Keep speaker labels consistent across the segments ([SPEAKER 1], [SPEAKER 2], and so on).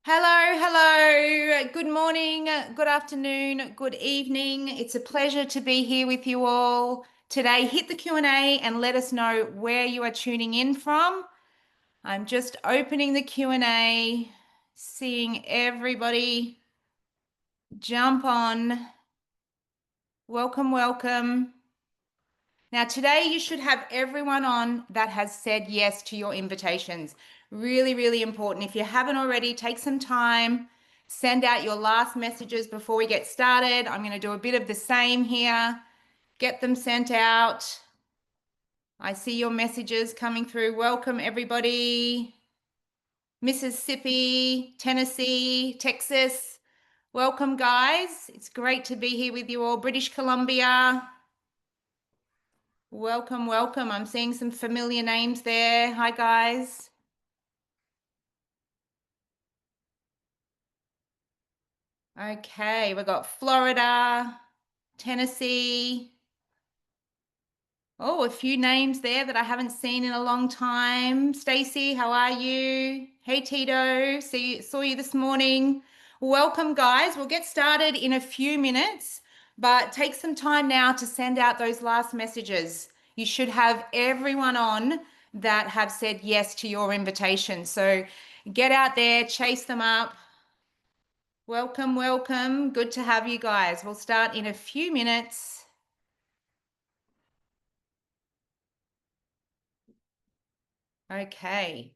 [SPEAKER 1] Hello, hello. Good morning, good afternoon, good evening. It's a pleasure to be here with you all today. Hit the Q&A and let us know where you are tuning in from. I'm just opening the Q&A, seeing everybody jump on. Welcome, welcome. Now, today you should have everyone on that has said yes to your invitations. Really, really important. If you haven't already, take some time, send out your last messages before we get started. I'm going to do a bit of the same here. Get them sent out. I see your messages coming through. Welcome, everybody. Mississippi, Tennessee, Texas. Welcome, guys. It's great to be here with you all. British Columbia. Welcome, welcome. I'm seeing some familiar names there. Hi, guys. Okay, we've got Florida, Tennessee. Oh, a few names there that I haven't seen in a long time. Stacy, how are you? Hey, Tito, saw you this morning. Welcome, guys. We'll get started in a few minutes, but take some time now to send out those last messages. You should have everyone on that have said yes to your invitation. So get out there, chase them up. Welcome, welcome. Good to have you guys. We'll start in a few minutes. Okay.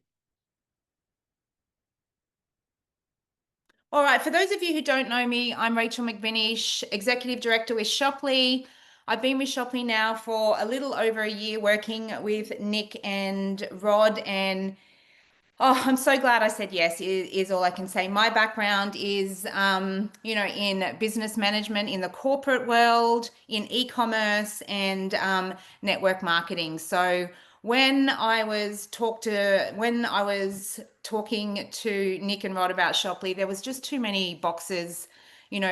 [SPEAKER 1] All right, for those of you who don't know me, I'm Rachel McVinish, Executive Director with Shopply. I've been with Shopply now for a little over a year working with Nick and Rod, and oh, I'm so glad I said yes, is all I can say. My background is, in business management in the corporate world, in e-commerce and network marketing. So when I was talking to Nick and Rod about Shopley, there was just too many boxes,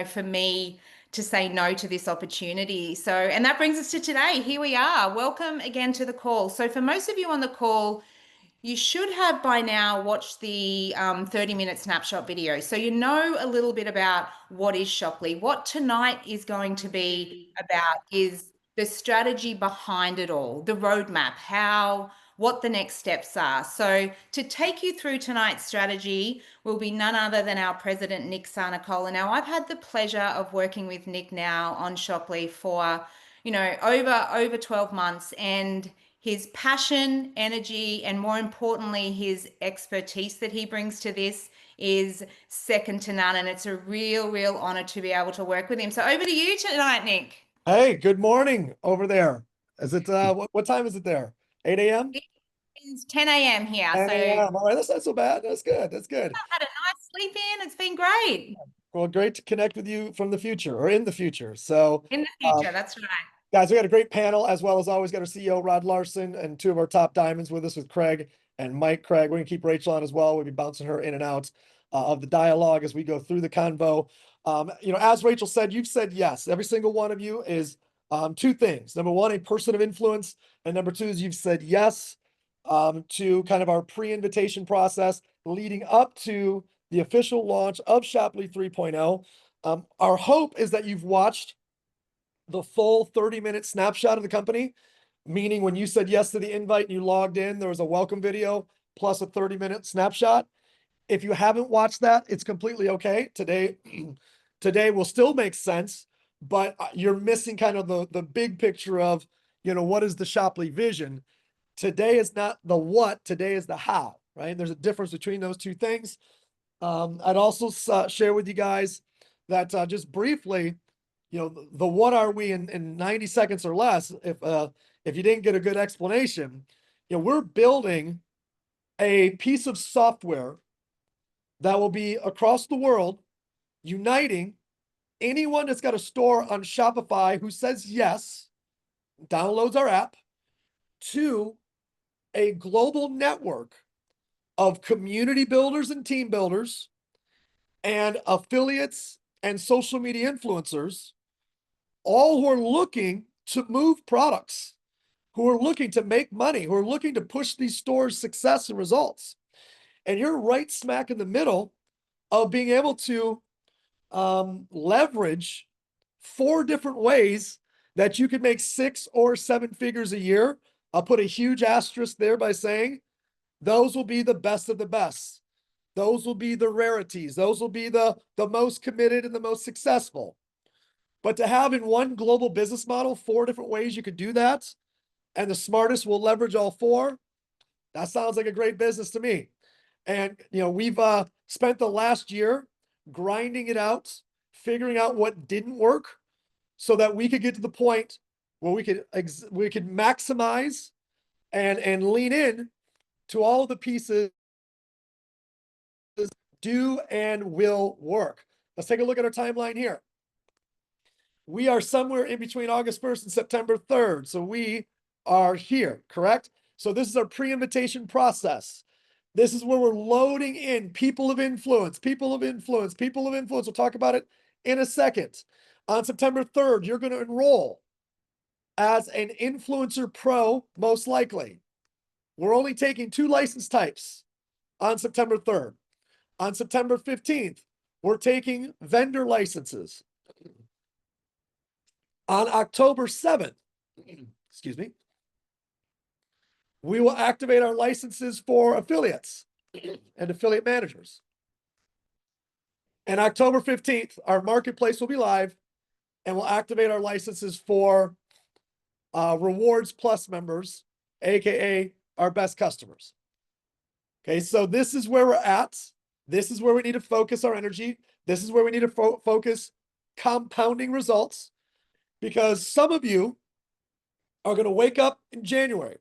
[SPEAKER 1] for me to say no to this opportunity. So, and that brings us to today. Here we are. Welcome again to the call. So for most of you on the call, you should have by now watched the 30-minute snapshot video. So you know a little bit about what is Shopley. What tonight is going to be about is the strategy behind it all, the roadmap, what the next steps are. So to take you through tonight's strategy will be none other than our president, Nick Sarnicola. Now, I've had the pleasure of working with Nick now on Shopley for, over 12 months, and his passion, energy, and more importantly, his expertise that he brings to this is second to none. And it's a real, real honor to be able to work with him. So over to you tonight, Nick.
[SPEAKER 2] Hey, good morning over there. Is it what time is it there? 8 a.m.?
[SPEAKER 1] It is 10 a.m. here.
[SPEAKER 2] 10
[SPEAKER 1] So I've
[SPEAKER 2] a.m. All right, that's not so bad. That's good. That's good.
[SPEAKER 1] had a nice sleep in. It's been great.
[SPEAKER 2] Well, great to connect with you from the future or in the future. So,
[SPEAKER 1] In the
[SPEAKER 2] um,
[SPEAKER 1] future, that's right.
[SPEAKER 2] guys, we got a great panel as well as always got our CEO Rod Larson and two of our top diamonds with us with Craig and Mike Craig. We're gonna keep Rachel on as well. We'll be bouncing her in and out of the dialogue as we go through the convo. As Rachel said, you've said yes. Every single one of you is two things. Number one, a person of influence, and number two is you've said yes to kind of our pre-invitation process leading up to the official launch of Shopley 3.0. Our hope is that you've watched the full 30-minute snapshot of the company, meaning when you said yes to the invite and you logged in, there was a welcome video plus a 30-minute snapshot. If you haven't watched that, it's completely okay. Today will still make sense, but you're missing kind of the big picture of, what is the Shopley vision? Today is not the what, today is the how, right? There's a difference between those two things. I'd also share with you guys that just briefly, the what are we in 90 seconds or less, if you didn't get a good explanation, we're building a piece of software that will be across the world, uniting anyone that's got a store on Shopify who says yes, downloads our app, to a global network of community builders and team builders and affiliates and social media influencers, all who are looking to move products, who are looking to make money, who are looking to push these stores' success and results. And you're right smack in the middle of being able to leverage 4 different ways that you could make 6 or 7 figures a year. I'll put a huge asterisk there by saying those will be the best of the best. Those will be the rarities. Those will be the most committed and the most successful. But to have in one global business model 4 different ways you could do that, and the smartest will leverage all 4, that sounds like a great business to me. And we've spent the last year grinding it out, figuring out what didn't work, so that we could get to the point where we could maximize and lean in to all of the pieces do and will work. Let's take a look at our timeline here. We are somewhere in between August 1st and September 3rd. So we are here, correct? So this is our pre-invitation process. This is where we're loading in people of influence, people of influence, people of influence. We'll talk about it in a second. On September 3rd, you're going to enroll as an influencer pro, most likely. We're only taking 2 license types on September 3rd. On September 15th, we're taking vendor licenses. On October 7th, excuse me, we will activate our licenses for affiliates and affiliate managers. And October 15th, our marketplace will be live, and we'll activate our licenses for Rewards Plus members, aka our best customers. Okay, so this is where we're at. This is where we need to focus our energy. This is where we need to focus compounding results, because some of you are going to wake up in January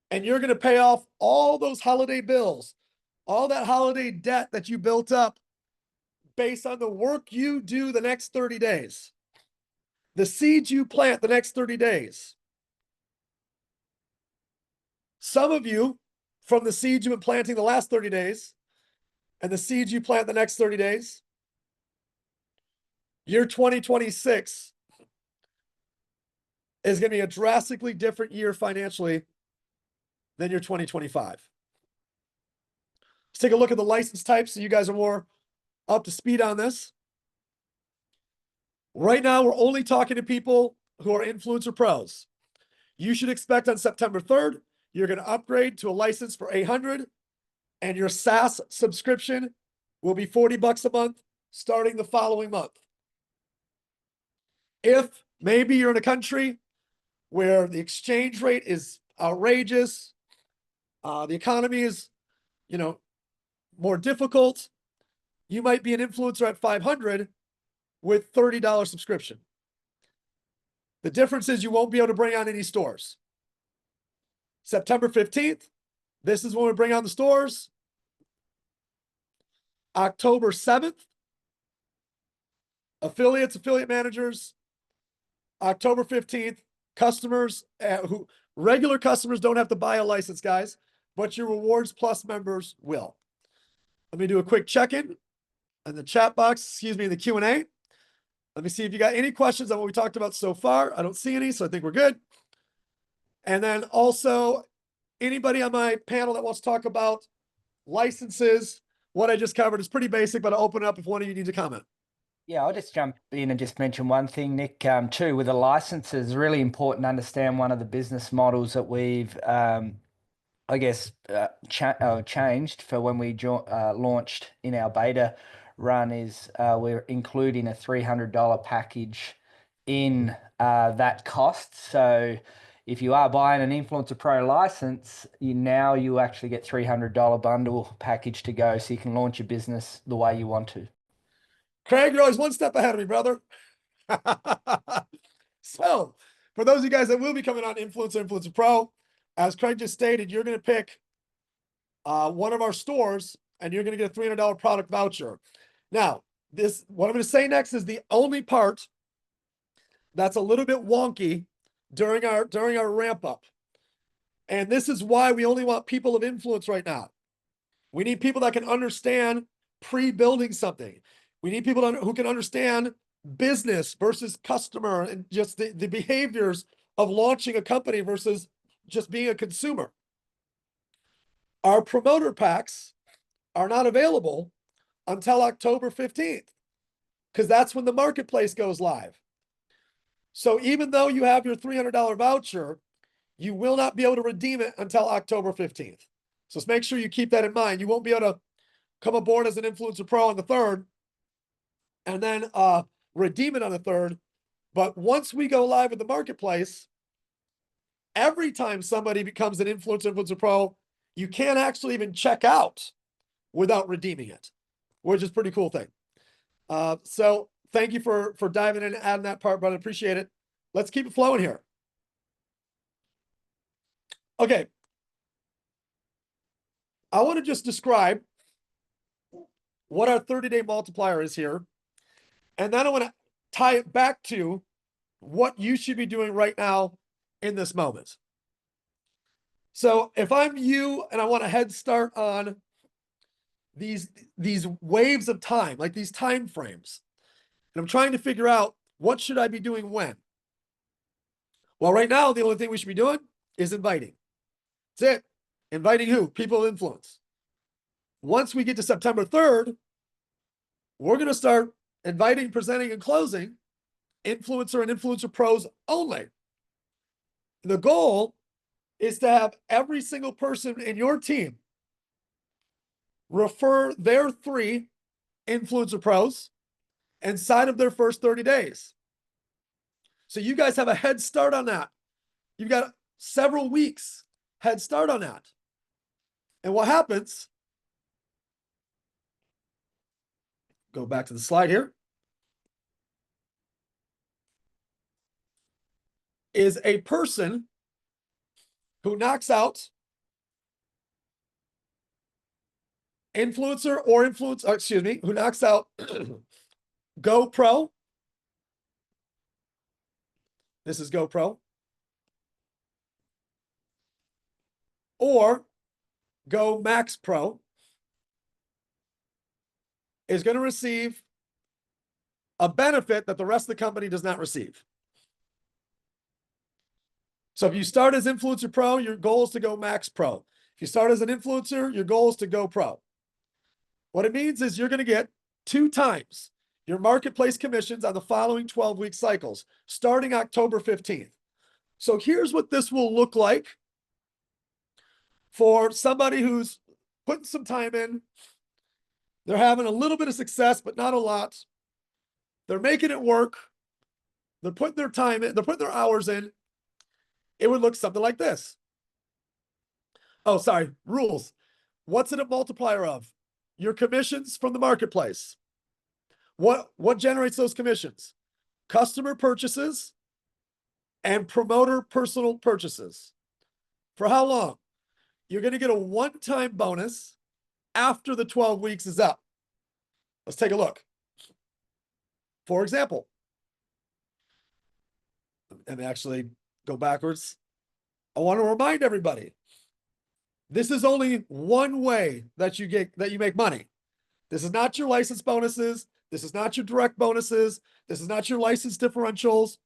[SPEAKER 2] and you're going to pay off all those holiday bills, all that holiday debt that you built up based on the work you do the next 30 days, the seeds you plant the next 30 days. Some of you, from the seeds you've been planting the last 30 days and the seeds you plant the next 30 days, year 2026 is going to be a drastically different year financially than your 2025. Let's take a look at the license types so you guys are more up to speed on this. Right now, we're only talking to people who are influencer pros. You should expect on September 3rd, you're going to upgrade to a license for $800, and your SaaS subscription will be $40 a month starting the following month. If maybe you're in a country where the exchange rate is outrageous, the economy is, more difficult, you might be an influencer at $500 with $30 subscription. The difference is you won't be able to bring on any stores. September 15th, this is when we bring on the stores. October 7th, affiliates, affiliate managers. October 15th, customers regular customers don't have to buy a license, guys, but your Rewards Plus members will. Let me do a quick check-in in the chat box, in the Q&A. Let me see if you got any questions on what we talked about so far. I don't see any, so I think we're good. And then also, anybody on my panel that wants to talk about licenses, what I just covered is pretty basic, but I'll open it up if one of you needs to comment.
[SPEAKER 3] Yeah, I'll just jump in and just mention one thing, Nick, too, with the licenses. Really important to understand one of the business models that we've, changed for when we launched in our beta run is we're including a $300 package in that cost. So if you are buying an Influencer Pro license, you actually get $300 bundle package to go, so you can launch your business the way you want to.
[SPEAKER 2] Craig, you're always one step ahead of me, brother. So, for those of you guys that will be coming on Influencer Pro, as Craig just stated, you're going to pick one of our stores and you're going to get a $300 product voucher. Now, what I'm going to say next is the only part that's a little bit wonky during our ramp up. And this is why we only want people of influence right now. We need people that can understand pre-building something. We need people who can understand business versus customer and just the behaviors of launching a company versus just being a consumer. Our promoter packs are not available until October 15th, because that's when the marketplace goes live. So even though you have your $300 voucher, you will not be able to redeem it until October 15th. So just make sure you keep that in mind. You won't be able to come aboard as an Influencer Pro on the 3rd and then redeem it on the 3rd. But once we go live with the marketplace, every time somebody becomes an Influencer Pro, you can't actually even check out without redeeming it, which is a pretty cool thing. So thank you for diving in and adding that part, brother. Appreciate it. Let's keep it flowing here. Okay. I want to just describe what our 30-day multiplier is here. And then I want to tie it back to what you should be doing right now in this moment. So if I'm you and I want a head start on these waves of time, like these time frames, and I'm trying to figure out what should I be doing when. Well, right now, the only thing we should be doing is inviting. That's it. Inviting who? People of influence. Once we get to September 3rd, we're going to start inviting, presenting, and closing influencer and influencer pros only. The goal is to have every single person in your team refer their 3 influencer pros inside of their first 30 days. So you guys have a head start on that. You've got several weeks head start on that. And what happens, go back to the slide here, is a person who knocks out influencer or influence, excuse me, who knocks out GoPro. This is GoPro. Or Go Max Pro is going to receive a benefit that the rest of the company does not receive. So if you start as Influencer Pro, your goal is to go Max Pro. If you start as an influencer, your goal is to go Pro. What it means is you're going to get 2 times your marketplace commissions on the following 12-week cycles, starting October 15th. So here's what this will look like for somebody who's putting some time in. They're having a little bit of success, but not a lot. They're making it work. They're putting their time in. They're putting their hours in. It would look something like this. Oh, sorry, rules. What's it a multiplier of? Your commissions from the marketplace. What generates those commissions? Customer purchases and promoter personal purchases. For how long? You're going to get a one-time bonus after the 12 weeks is up. Let's take a look. For example, let me actually go backwards. I want to remind everybody, this is only one way that you make money. This is not your license bonuses. This is not your direct bonuses. This is not your license differentials.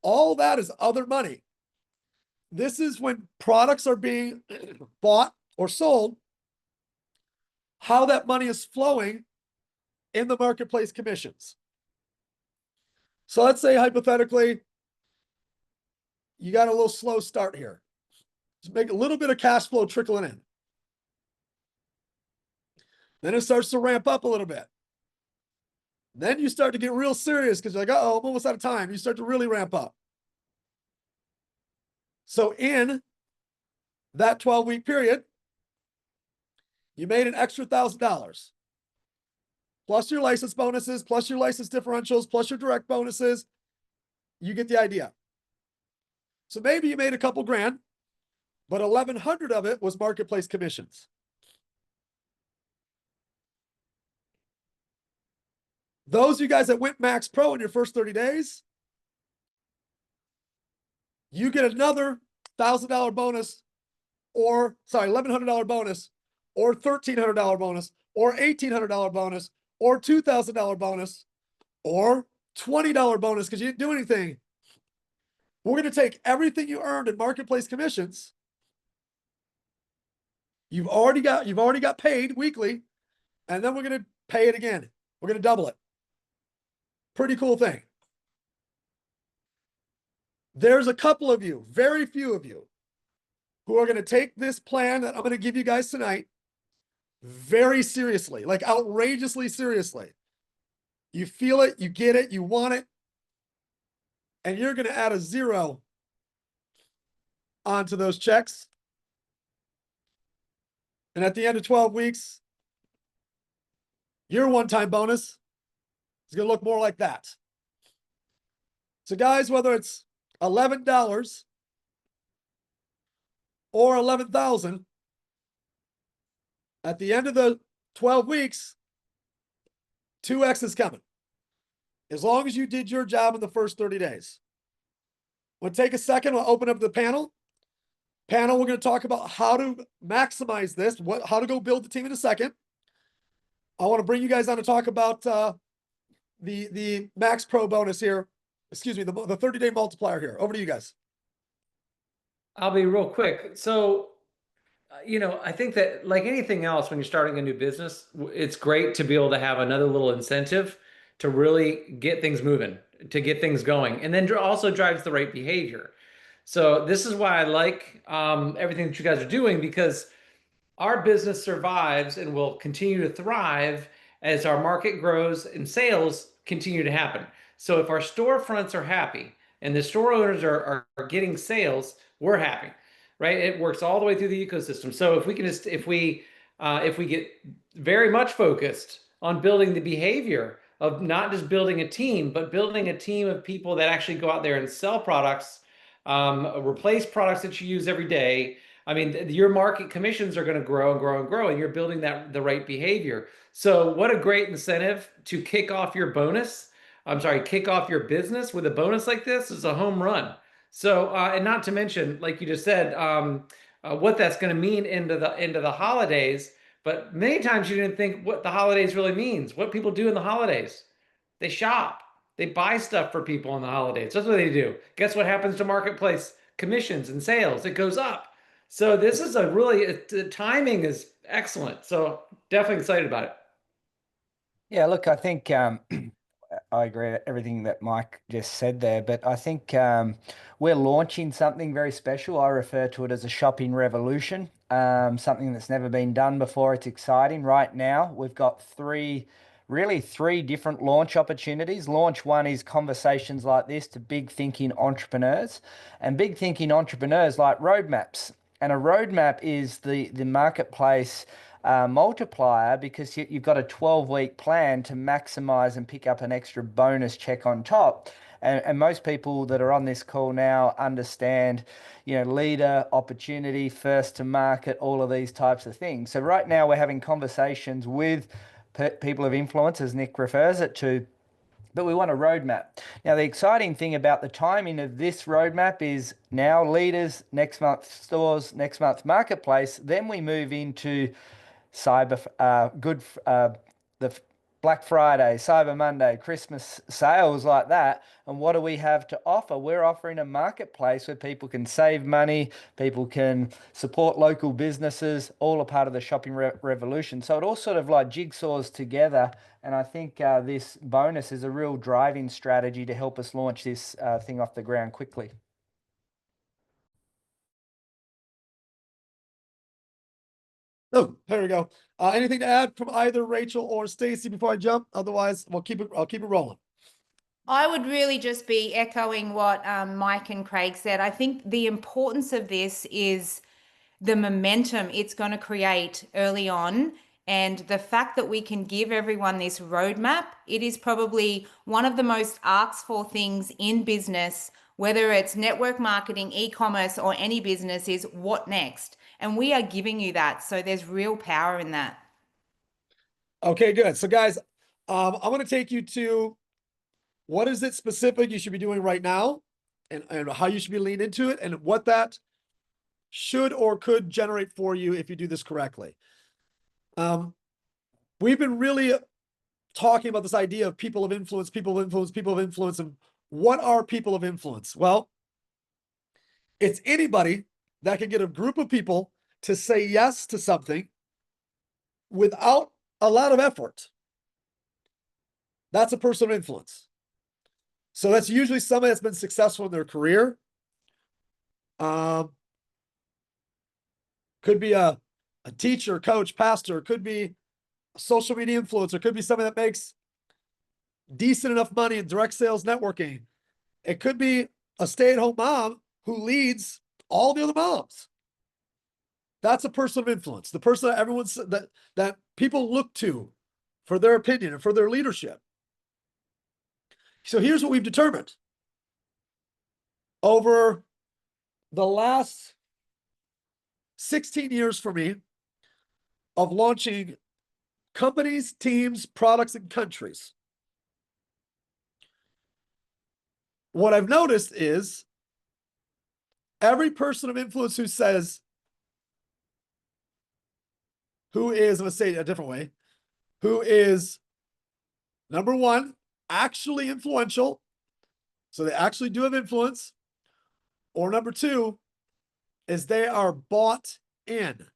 [SPEAKER 2] All that is other money. This is when products are being bought or sold, how that money is flowing in the marketplace commissions. So let's say hypothetically, you got a little slow start here. Just make a little bit of cash flow trickling in. Then it starts to ramp up a little bit. Then you start to get real serious because you're like, uh-oh, I'm almost out of time. You start to really ramp up. So in that 12-week period, you made an extra $1,000. Plus your license bonuses, plus your license differentials, plus your direct bonuses. You get the idea. So maybe you made a couple grand, but 1,100 of it was marketplace commissions. Those of you guys that went Max Pro in your first 30 days, you get another $1,000 bonus, or sorry, $1,100 bonus, or $1,300 bonus, or $1,800 bonus, or $2,000 bonus, or $20 bonus because you didn't do anything. We're going to take everything you earned in marketplace commissions. You've already got paid weekly. and then we're going to pay it again. We're going to double it. Pretty cool thing. There's a couple of you, very few of you, who are going to take this plan that I'm going to give you guys tonight very seriously, like outrageously seriously. You feel it, you get it, you want it, and you're going to add a 0 onto those checks. And at the end of 12 weeks, your one-time bonus is going to look more like that. So guys, whether it's $11 or 11,000, at the end of the 12 weeks, 2x is coming. As long as you did your job in the first 30 days. We'll take a second, we'll open up the panel. We're going to talk about how to maximize this, how to go build the team in a second. I want to bring you guys on to talk about the Max Pro bonus here. Excuse me, the 30-day multiplier here. Over to you guys.
[SPEAKER 4] I'll be real quick. So, I think that like anything else, when you're starting a new business, it's great to be able to have another little incentive to really get things moving, to get things going, and then also drives the right behavior. So this is why I like everything that you guys are doing, because our business survives and will continue to thrive as our market grows and sales continue to happen. So if our storefronts are happy and the store owners are getting sales, we're happy, right? It works all the way through the ecosystem. So if we can just, if we get very much focused on building the behavior of not just building a team, but building a team of people that actually go out there and sell products, replace products that you use every day. I mean, your market commissions are going to grow and grow and grow, and you're building the right behavior. So what a great incentive to kick off your bonus. I'm sorry, kick off your business with a bonus like this is a home run. So, and not to mention, like you just said, what that's going to mean into the holidays. But many times you didn't think what the holidays really means. What people do in the holidays, they shop, they buy stuff for people in the holidays. That's what they do. Guess what happens to marketplace commissions and sales? It goes up. So this is the timing is excellent. So definitely excited about it.
[SPEAKER 3] Yeah, look, I think I agree with everything that Mike just said there, but I think we're launching something very special. I refer to it as a shopping revolution, something that's never been done before. It's exciting. Right now, we've got three different launch opportunities. Launch one is conversations like this to big thinking entrepreneurs, and big thinking entrepreneurs like roadmaps. And a roadmap is the marketplace multiplier, because you've got a 12-week plan to maximize and pick up an extra bonus check on top. And most people that are on this call now understand, leader, opportunity, first to market, all of these types of things. So right now we're having conversations with people of influence, as Nick refers it to, but we want a roadmap. Now, the exciting thing about the timing of this roadmap is now leaders, next month stores, next month marketplace. Then we move into the Black Friday, Cyber Monday, Christmas sales like that. And what do we have to offer? We're offering a marketplace where people can save money, people can support local businesses, all a part of the shopping revolution. So it all sort of like jigsaws together. And I think this bonus is a real driving strategy to help us launch this thing off the ground quickly.
[SPEAKER 2] Oh, there we go. Anything to add from either Rachel or Stacy before I jump? Otherwise, I'll keep it rolling.
[SPEAKER 1] I would really just be echoing what Mike and Craig said. I think the importance of this is the momentum it's going to create early on, and the fact that we can give everyone this roadmap. It is probably one of the most asked for things in business, whether it's network marketing, e-commerce, or any business, is what next? And we are giving you that. So there's real power in that.
[SPEAKER 2] Okay, good. So guys, I want to take you to what is it specific you should be doing right now, and how you should be leaning into it, and what that should or could generate for you if you do this correctly. We've been really talking about this idea of people of influence, and what are people of influence? Well, it's anybody that can get a group of people to say yes to something without a lot of effort. That's a person of influence. So that's usually somebody that's been successful in their career. Could be a teacher, coach, pastor, could be a social media influencer, could be somebody that makes decent enough money in direct sales networking. It could be a stay-at-home mom who leads all the other moms. That's a person of influence. The person that everyone's that people look to for their opinion and for their leadership. So here's what we've determined. Over the last 16 years for me of launching companies, teams, products, and countries, what I've noticed is every person of influence who says, who is, I'm going to say it a different way, who is, number one, actually influential, so they actually do have influence, or number two, is they are bought in.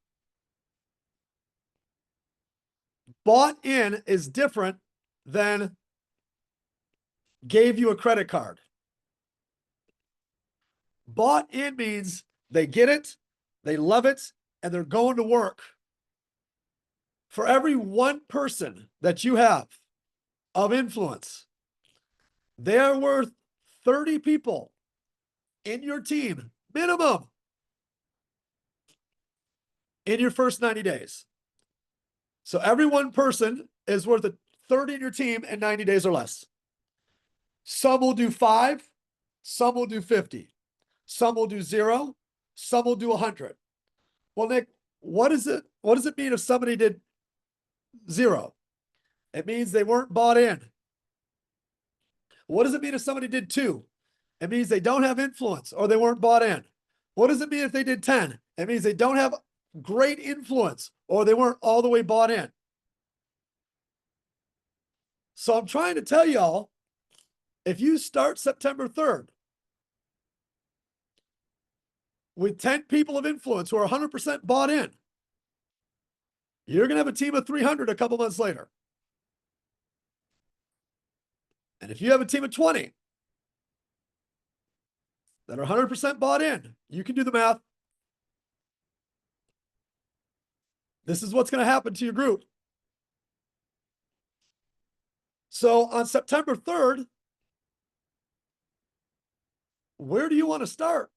[SPEAKER 2] Bought in is different than gave you a credit card. Bought in means they get it, they love it, and they're going to work. For every one person that you have of influence, they are worth 30 people in your team, minimum, in your first 90 days. So every one person is worth 30 in your team in 90 days or less. Some will do 5, some will do 50, some will do 0, some will do 100. Well, Nick, what does it mean if somebody did 0? It means they weren't bought in. What does it mean if somebody did 2? It means they don't have influence or they weren't bought in. What does it mean if they did 10? It means they don't have great influence or they weren't all the way bought in. So I'm trying to tell y'all, if you start September 3rd with 10 people of influence who are 100% bought in, you're going to have a team of 300 a couple months later. And if you have a team of 20 that are 100% bought in, you can do the math. This is what's going to happen to your group. So on September 3rd, where do you want to start?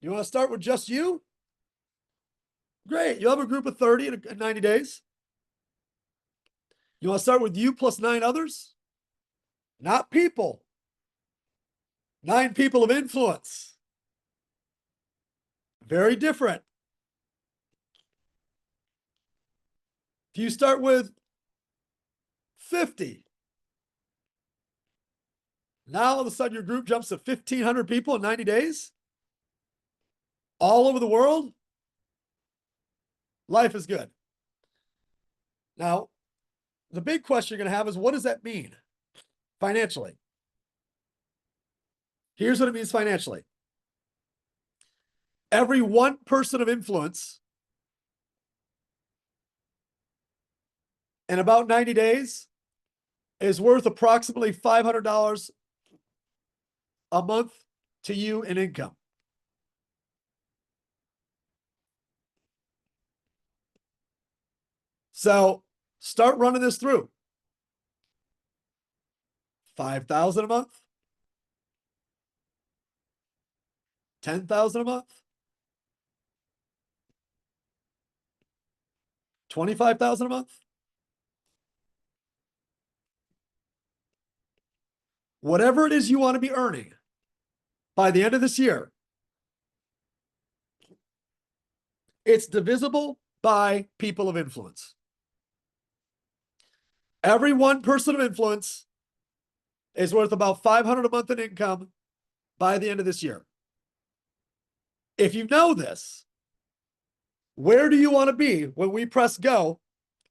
[SPEAKER 2] You want to start with just you? Great. You'll have a group of 30 in 90 days. You want to start with you plus 9 others? Not people. 9 people of influence. Very different. If you start with 50, now all of a sudden your group jumps to 1,500 people in 90 days, all over the world. Life is good. Now, the big question you're going to have is, what does that mean financially? Here's what it means financially. Every one person of influence in about 90 days is worth approximately $500 a month to you in income. So start running this through. 5,000 a month, 10,000 a month, 25,000 a month. Whatever it is you want to be earning by the end of this year, it's divisible by people of influence. Every one person of influence is worth about $500 a month in income by the end of this year. If you know this, where do you want to be when we press go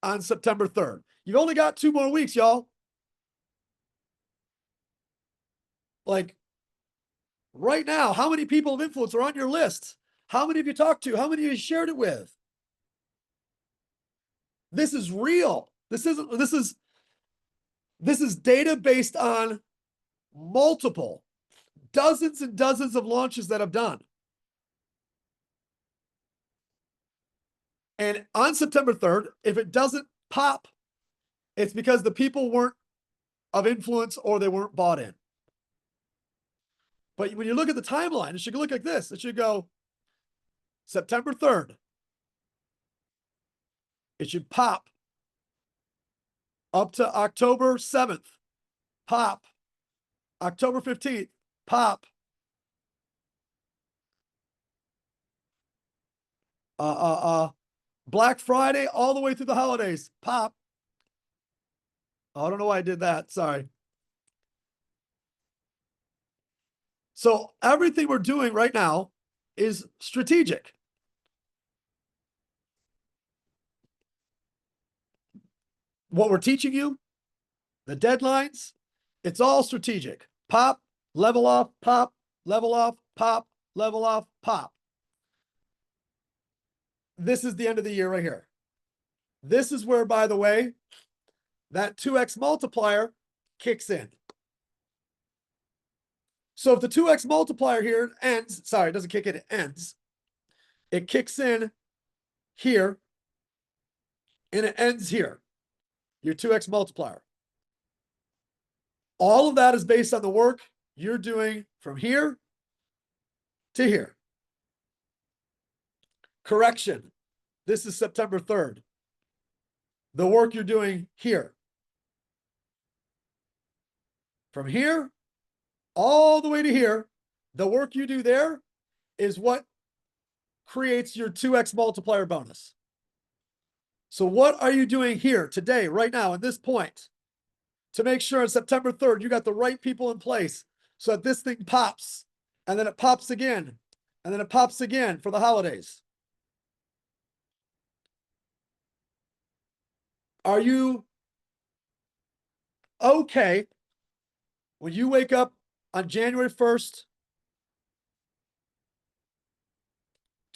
[SPEAKER 2] on September 3rd? You've only got 2 more weeks, y'all. Like right now, how many people of influence are on your list? How many have you talked to? How many have you shared it with? This is real. This is data based on multiple dozens and dozens of launches that I've done. And on September 3rd, if it doesn't pop, it's because the people weren't of influence or they weren't bought in. But when you look at the timeline, it should look like this. It should go September 3rd. It should pop up to October 7th. Pop. October 15th. Pop. Black Friday all the way through the holidays. Pop. Oh, I don't know why I did that. Sorry. So everything we're doing right now is strategic. What we're teaching you, the deadlines, it's all strategic. Pop, level off, pop, level off, pop, level off, pop. This is the end of the year right here. This is where, by the way, that 2x multiplier kicks in. So if the 2x multiplier here ends, sorry, it doesn't kick in, it ends. It kicks in here and it ends here. Your 2x multiplier. All of that is based on the work you're doing from here to here. Correction. This is September 3rd. The work you're doing here. From here all the way to here, the work you do there is what creates your 2x multiplier bonus. So what are you doing here today, right now, at this point, to make sure on September 3rd, you got the right people in place so that this thing pops, and then it pops again, and then it pops again for the holidays? Are you okay when you wake up on January 1st,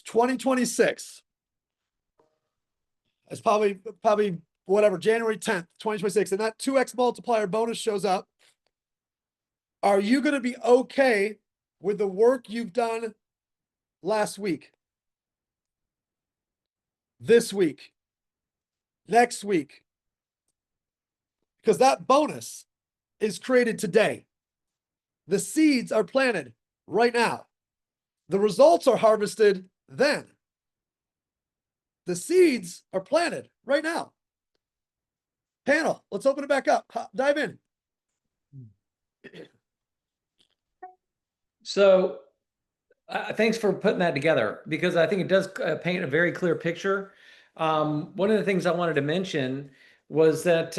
[SPEAKER 2] 2026? It's probably whatever, January 10th, 2026, and that 2x multiplier bonus shows up. Are you going to be okay with the work you've done last week, this week, next week? Because that bonus is created today. The seeds are planted right now. The results are harvested then. The seeds are planted right now. Panel, let's open it back up. Dive in.
[SPEAKER 4] So thanks for putting that together, because I think it does paint a very clear picture. One of the things I wanted to mention was that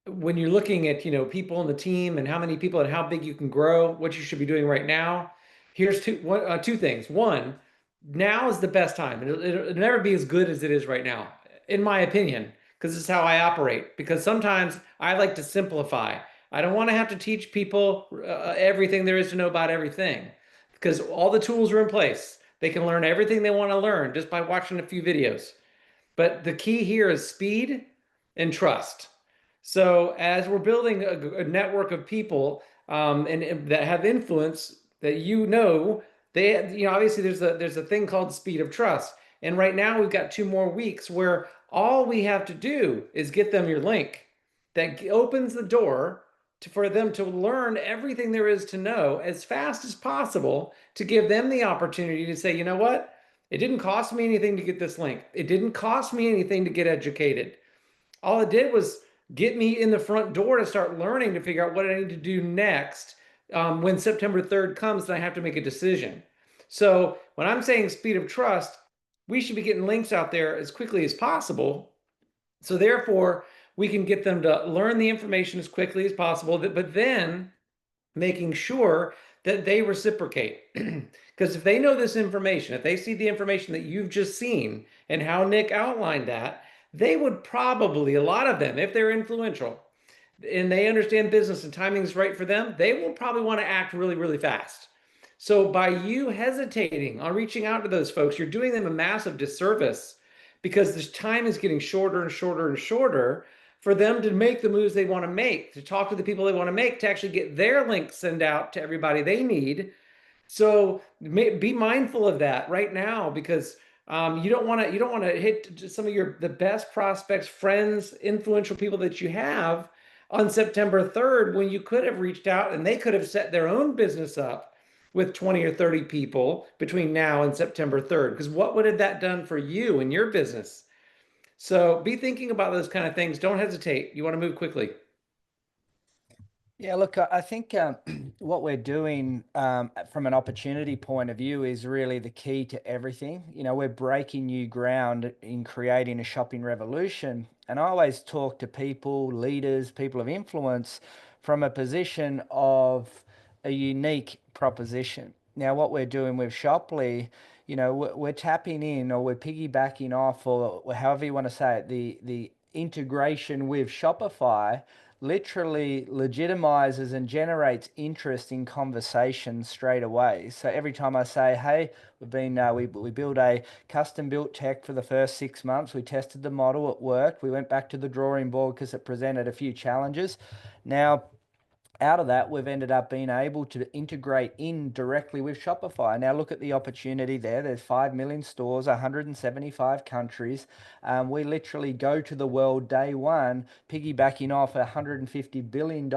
[SPEAKER 4] when you're looking at, people in the team and how many people and how big you can grow, what you should be doing right now, here's two things. One, now is the best time. It'll never be as good as it is right now, in my opinion, because this is how I operate. Because sometimes I like to simplify. I don't want to have to teach people everything there is to know about everything, because all the tools are in place. They can learn everything they want to learn just by watching a few videos. But the key here is speed and trust. So as we're building a network of people and that have influence, that they obviously there's a thing called speed of trust. And right now we've got 2 more weeks where all we have to do is get them your link that opens the door for them to learn everything there is to know as fast as possible, to give them the opportunity to say, you know what? It didn't cost me anything to get this link. It didn't cost me anything to get educated. All it did was get me in the front door to start learning, to figure out what I need to do next when September 3rd comes and I have to make a decision. So when I'm saying speed of trust, we should be getting links out there as quickly as possible. So therefore, we can get them to learn the information as quickly as possible, but then making sure that they reciprocate. Because if they know this information, if they see the information that you've just seen and how Nick outlined that, they would probably, a lot of them, if they're influential and they understand business and timing is right for them, they will probably want to act really, really fast. So by you hesitating on reaching out to those folks, you're doing them a massive disservice, because this time is getting shorter and shorter and shorter for them to make the moves they want to make, to talk to the people they want to make, to actually get their links sent out to everybody they need. So be mindful of that right now, because you don't want to hit some of the best prospects, friends, influential people that you have on September 3rd, when you could have reached out and they could have set their own business up with 20 or 30 people between now and September 3rd. Because what would have that done for you and your business? So be thinking about those kind of things. Don't hesitate. You want to move quickly.
[SPEAKER 3] Yeah, look, I think what we're doing from an opportunity point of view is really the key to everything. You know, we're breaking new ground in creating a shopping revolution. And I always talk to people, leaders, people of influence from a position of a unique proposition. Now, what we're doing with Shoply, you know, we're tapping in, or we're piggybacking off, or however you want to say it, the integration with Shopify literally legitimizes and generates interest in conversation straight away. So every time I say, hey, we built a custom built tech for the first 6 months, we tested the model, it worked, we went back to the drawing board because it presented a few challenges. Now, out of that, we've ended up being able to integrate in directly with Shopify. Now look at the opportunity there. There's 5 million stores, 175 countries. We literally go to the world day one, piggybacking off a $150 billion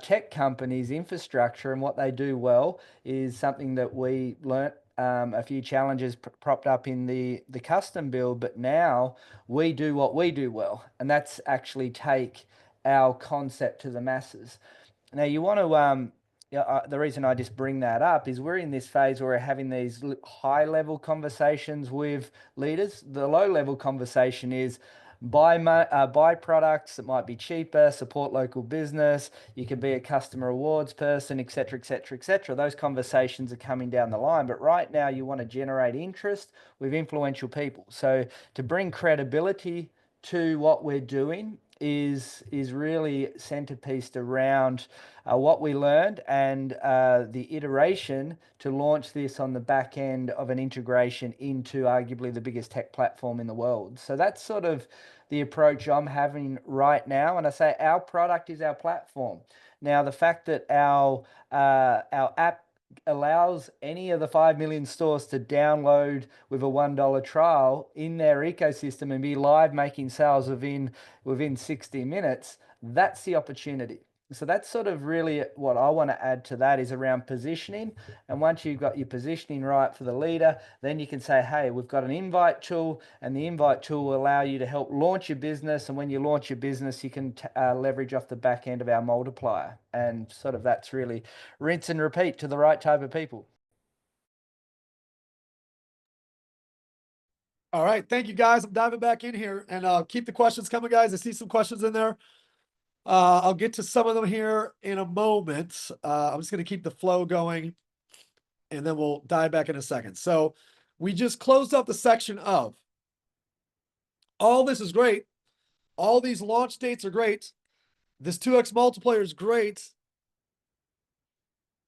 [SPEAKER 3] tech company's infrastructure. And what they do well is something that we learnt a few challenges propped up in the custom build, but now we do what we do well, and that's actually take our concept to the masses. Now you want to, the reason I just bring that up is we're in this phase where we're having these high level conversations with leaders. The low level conversation is buy products that might be cheaper, support local business, you can be a customer rewards person, etc., etc., etc. Those conversations are coming down the line, but right now you want to generate interest with influential people. So to bring credibility to what we're doing is really centerpieced around what we learned and the iteration to launch this on the back end of an integration into arguably the biggest tech platform in the world. So that's sort of the approach I'm having right now. And I say our product is our platform. Now, the fact that our app allows any of the 5 million stores to download with a $1 trial in their ecosystem and be live making sales within 60 minutes, that's the opportunity. So that's sort of really what I want to add to that, is around positioning. And once you've got your positioning right for the leader, then you can say, hey, we've got an invite tool, and the invite tool will allow you to help launch your business. And when you launch your business, you can leverage off the back end of our multiplier. And sort of that's really rinse and repeat to the right type of people.
[SPEAKER 2] All right. Thank you, guys. I'm diving back in here, and keep the questions coming, guys. I see some questions in there. I'll get to some of them here in a moment. I'm just going to keep the flow going, and then we'll dive back in a second. So we just closed up the section of all this is great. All these launch dates are great. This 2x multiplier is great.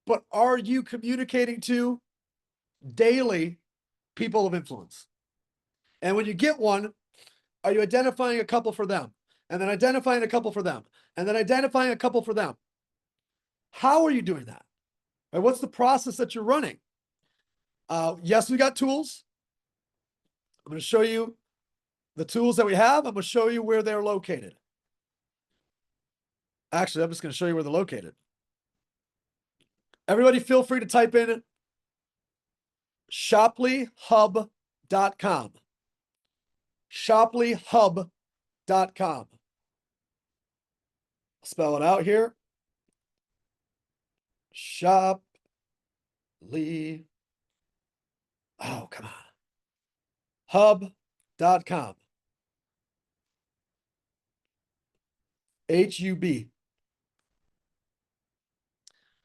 [SPEAKER 2] But are you communicating to daily people of influence? And when you get one, are you identifying a couple for them? And then identifying a couple for them? And then identifying a couple for them? How are you doing that? And what's the process that you're running? Yes, we got tools. I'm going to show you the tools that we have. I'm going to show you where they're located. Actually, I'm just going to show you where they're located. Everybody feel free to type in shoplyhub.com. shoplyhub.com. Spell it out here. Shoply. Oh, come on. Hub.com. HUB.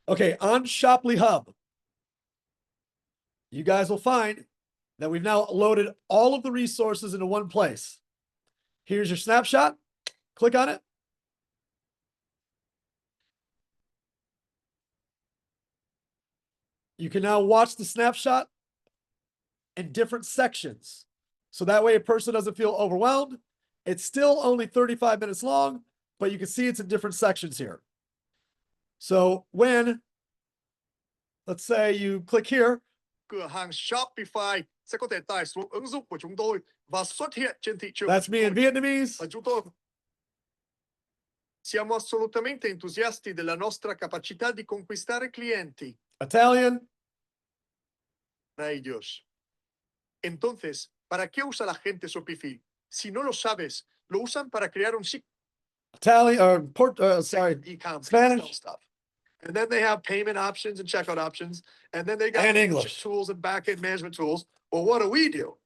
[SPEAKER 2] Okay, on Shoply Hub, you guys will find that we've now loaded all of the resources into one place. Here's your snapshot. Click on it. You can now watch the snapshot in different sections. So that way a person doesn't feel overwhelmed. It's still only 35 minutes long, but you can see it's in different sections here. So when, let's say you click here,
[SPEAKER 5] cửa hàng Shopify sẽ có thể tải xuống ứng dụng của chúng tôi và xuất hiện trên thị trường.
[SPEAKER 2] that's me in Vietnamese.
[SPEAKER 5] Chúng tôi siamo assolutamente entusiasti della nostra capacità di conquistare clienti.
[SPEAKER 2] Italian,
[SPEAKER 5] A ellos. Entonces, ¿para qué usa la gente Shopify? Si no lo sabes, lo usan para crear un sitio
[SPEAKER 2] Italian, or sorry,
[SPEAKER 5] e-commerce
[SPEAKER 2] Spanish.
[SPEAKER 5] sell stuff. And then they have payment options and checkout options. And then they got
[SPEAKER 2] And
[SPEAKER 5] leadership
[SPEAKER 2] English.
[SPEAKER 5] tools and back-end management tools. Well, what do?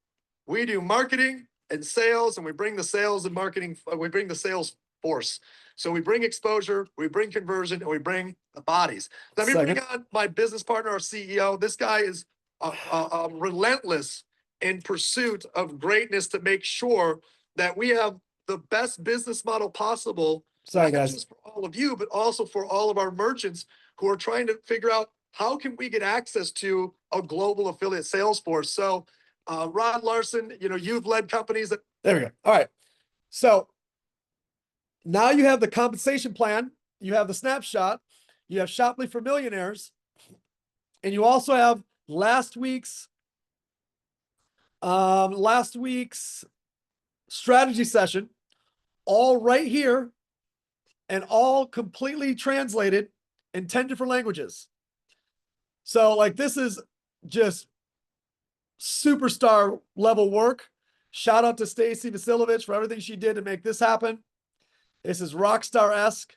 [SPEAKER 5] We do marketing and sales, and we bring the sales and marketing, we bring the sales force. So we bring exposure, we bring conversion, and we bring the bodies. Let me bring on my business partner, our CEO. This guy is relentless in pursuit of greatness to make sure that we have the best business model possible.
[SPEAKER 2] Sorry,
[SPEAKER 5] Not
[SPEAKER 2] guys.
[SPEAKER 5] just for all of you, but also for all of our merchants who are trying to figure out how can we get access to a global affiliate sales force. So Rod Larson, you've led companies that.
[SPEAKER 2] There we go. All right. So now you have the compensation plan, you have the snapshot, you have Shoply for Millionaires, and you also have last week's strategy session, all right here, and all completely translated in 10 different languages. So like this is just superstar level work. Shout out to Stacy Vasilovich for everything she did to make this happen. This is rockstar-esque.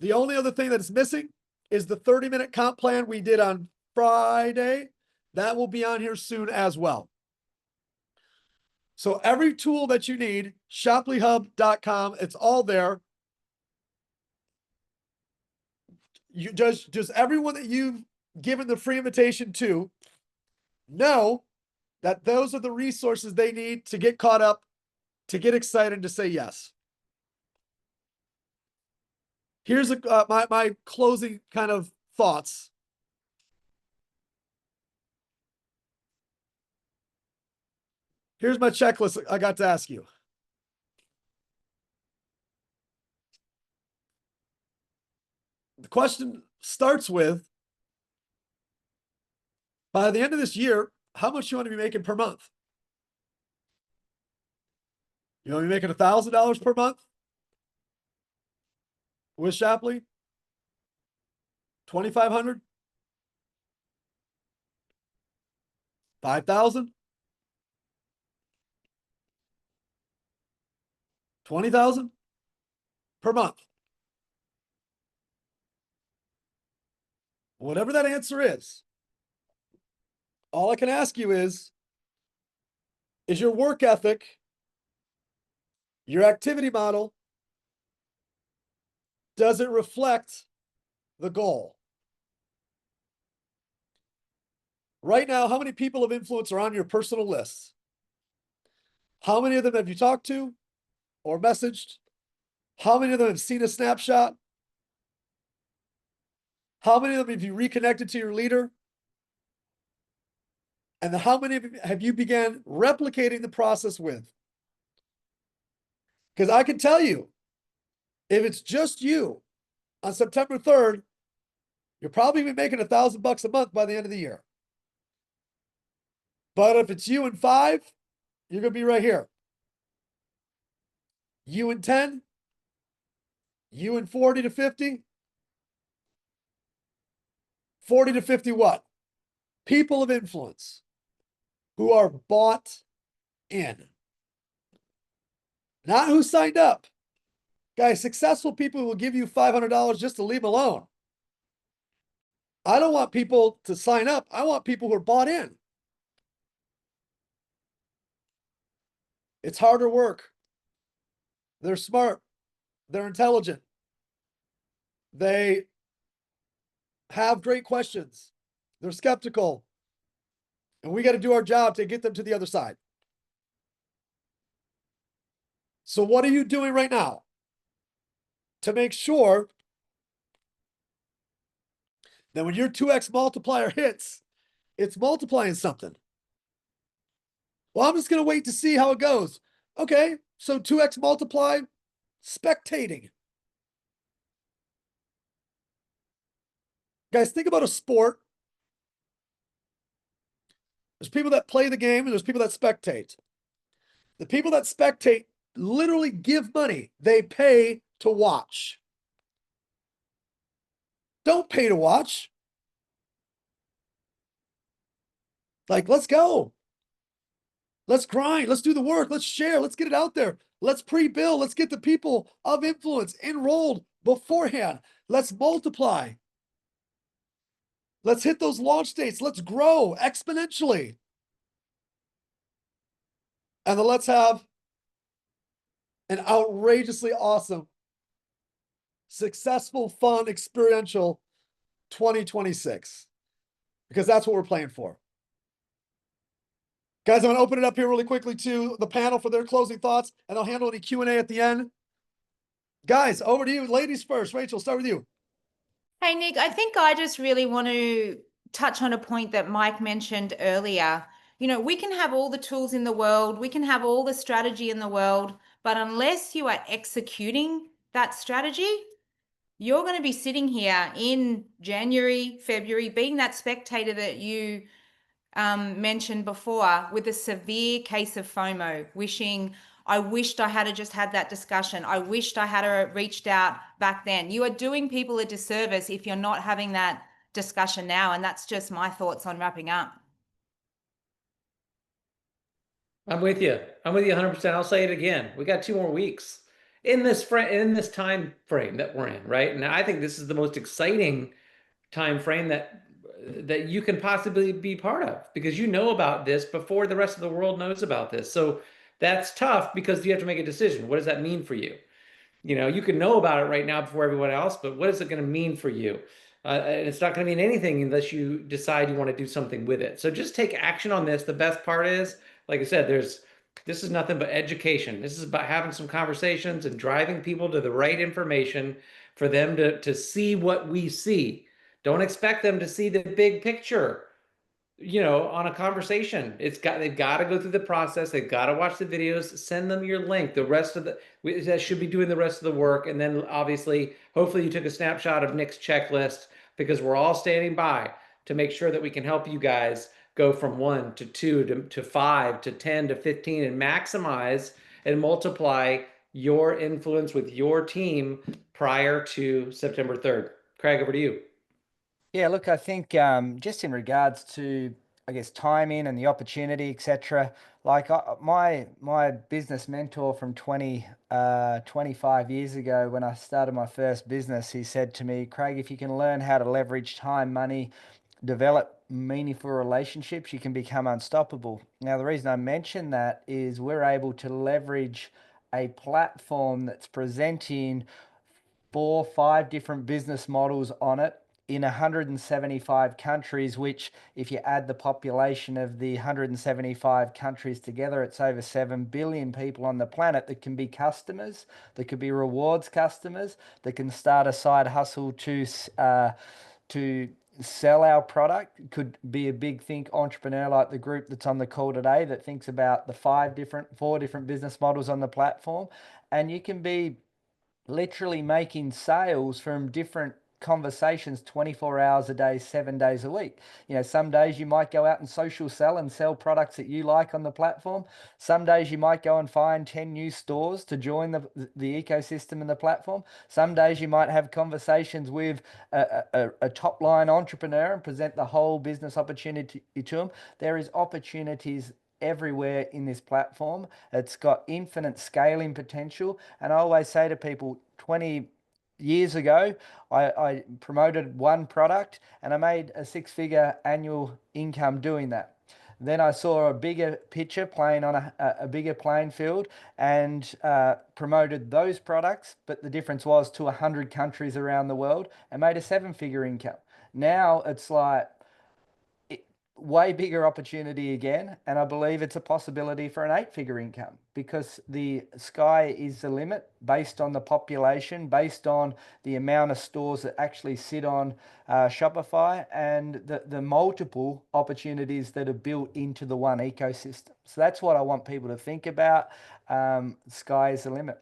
[SPEAKER 2] The only other thing that is missing is the 30-minute comp plan we did on Friday. That will be on here soon as well. So every tool that you need, shoplyhub.com, it's all there. You just everyone that you've given the free invitation to know that those are the resources they need to get caught up, to get excited, to say yes. Here's my closing kind of thoughts. Here's my checklist I got to ask you. The question starts with, by the end of this year, how much you want to be making per month? You want to be making $1,000 per month with Shoply? 2,500? 5,000? 20,000 per month? Whatever that answer is, all I can ask you is your work ethic, your activity model, does it reflect the goal? Right now, how many people of influence are on your personal lists? How many of them have you talked to or messaged? How many of them have seen a snapshot? How many of them have you reconnected to your leader? And how many of them have you began replicating the process with? Because I can tell you, if it's just you on September 3rd, you're probably going to be making $1,000 a month by the end of the year. But if it's you and 5, you're going to be right here. You and 10, you and 40 to 50, 40 to 50 what? People of influence who are bought in. Not who signed up. Guys, successful people will give you $500 just to leave alone. I don't want people to sign up. I want people who are bought in. It's harder work. They're smart. They're intelligent. They have great questions. They're skeptical. And we got to do our job to get them to the other side. So what are you doing right now to make sure that when your 2x multiplier hits, it's multiplying something? Well, I'm just going to wait to see how it goes. Okay, so 2x multiply, spectating. Guys, think about a sport. There's people that play the game and there's people that spectate. The people that spectate literally give money. They pay to watch. Don't pay to watch. Like, let's go. Let's grind. Let's do the work. Let's share. Let's get it out there. Let's pre-build. Let's get the people of influence enrolled beforehand. Let's multiply. Let's hit those launch dates. Let's grow exponentially. And then let's have an outrageously awesome, successful, fun, experiential 2026. Because that's what we're playing for. Guys, I'm going to open it up here really quickly to the panel for their closing thoughts, and I'll handle any Q&A at the end. Guys, over to you. Ladies first. Rachel, start with you.
[SPEAKER 1] Hey, Nick, I think I just really want to touch on a point that Mike mentioned earlier. You know, we can have all the tools in the world, we can have all the strategy in the world, but unless you are executing that strategy, you're going to be sitting here in January, February, being that spectator that you mentioned before, with a severe case of FOMO, wishing, I wished I had just had that discussion. I wished I had reached out back then. You are doing people a disservice if you're not having that discussion now. And that's just my thoughts on wrapping up.
[SPEAKER 4] I'm with you. I'm with you 100%. I'll say it again. We got 2 more weeks in this time frame that we're in, right? And I think this is the most exciting time frame that you can possibly be part of, because you know about this before the rest of the world knows about this. So that's tough, because you have to make a decision. What does that mean for you? You know, you can know about it right now before everyone else, but what is it going to mean for you? And it's not going to mean anything unless you decide you want to do something with it. So just take action on this. The best part is, like I said, this is nothing but education. This is about having some conversations and driving people to the right information for them to see what we see. Don't expect them to see the big picture, you know, on a conversation. They've got to go through the process. They've got to watch the videos, send them your link. The rest of that should be doing the rest of the work. And then obviously, hopefully you took a snapshot of Nick's checklist, because we're all standing by to make sure that we can help you guys go from 1 to 2 to 5 to 10 to 15 and maximize and multiply your influence with your team prior to September 3rd. Craig, over to you.
[SPEAKER 3] Yeah, look, I think just in regards to, I guess, timing and the opportunity, etc. Like my business mentor from 25 years ago, when I started my first business, he said to me, Craig, if you can learn how to leverage time, money, develop meaningful relationships, you can become unstoppable. Now, the reason I mention that is we're able to leverage a platform that's presenting 4, 5 different business models on it in 175 countries, which, if you add the population of the 175 countries together, it's over 7 billion people on the planet that can be customers, that could be rewards customers, that can start a side hustle to sell our product. It could be a big think entrepreneur like the group that's on the call today that thinks about the 4 different business models on the platform. And you can be literally making sales from different conversations 24 hours a day, 7 days a week. You know, some days you might go out and social sell and sell products that you like on the platform. Some days you might go and find 10 new stores to join the ecosystem and the platform. Some days you might have conversations with a top line entrepreneur and present the whole business opportunity to them. There is opportunities everywhere in this platform. It's got infinite scaling potential. And I always say to people, 20 years ago, I promoted one product and I made a 6-figure annual income doing that. Then I saw a bigger picture playing on a bigger playing field and promoted those products, but the difference was to 100 countries around the world and made a 7-figure income. Now it's like, way bigger opportunity again, and I believe it's a possibility for an 8-figure income, because the sky is the limit based on the population, based on the amount of stores that actually sit on Shopify, and the multiple opportunities that are built into the one ecosystem. So that's what I want people to think about. Sky is the limit.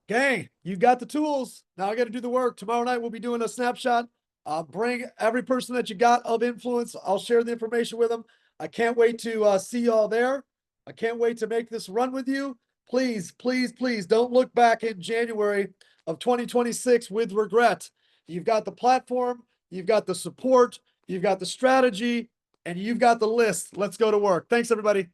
[SPEAKER 2] Gang, you got the tools. Now I got to do the work. Tomorrow night we'll be doing a snapshot. Bring every person that you got of influence. I'll share the information with them. I can't wait to see y'all there. I can't wait to make this run with you. Please, please, please don't look back in January of 2026 with regret. You've got the platform, you've got the support, you've got the strategy, and you've got the list. Let's go to work. Thanks, everybody.